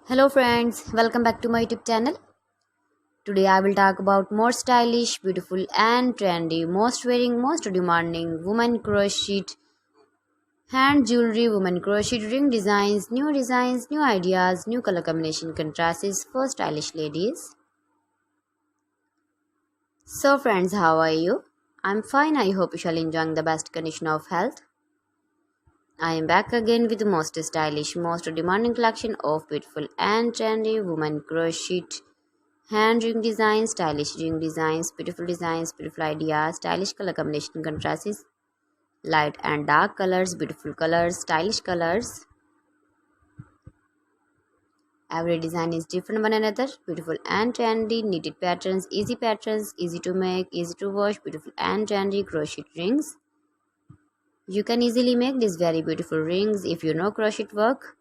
Hello friends, welcome back to my YouTube channel. Today I will talk about more stylish, beautiful and trendy, most wearing, most demanding women crocheted hand jewelry, women crocheted ring designs, new ideas, new color combination contrasts for stylish ladies. So friends, how are you? I'm fine. I hope you shall enjoying the best condition of health. I am back again with the most stylish, most demanding collection of beautiful and trendy women crocheted hand ring designs, stylish ring designs, beautiful ideas, stylish color combination contrasts, light and dark colors, beautiful colors, stylish colors. Every design is different one another, beautiful and trendy, knitted patterns, easy to make, easy to wash, beautiful and trendy crochet rings. You can easily make these very beautiful rings if you know crochet work.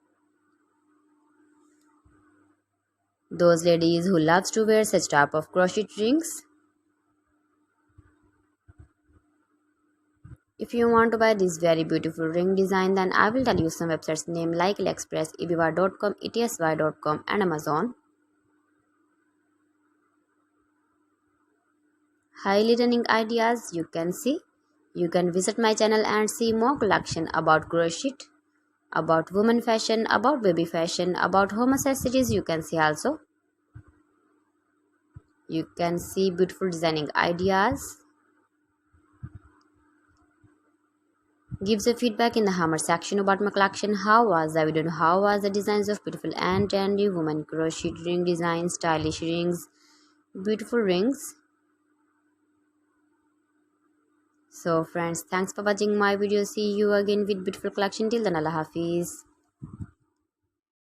Those ladies who loves to wear such type of crochet rings. If you want to buy this very beautiful ring design, then I will tell you some websites name like AliExpress, eBay.com, etsy.com and Amazon. Highly running ideas you can see. You can visit my channel and see more collection about crochet, about women fashion, about baby fashion, about home accessories you can see also. You can see beautiful designing ideas. Gives a feedback in the hammer section about my collection. How was the video? How was the designs of beautiful and trendy women crochet ring designs, stylish rings, beautiful rings. So friends, thanks for watching my video. See you again with beautiful collection. Till then, Allah Hafiz.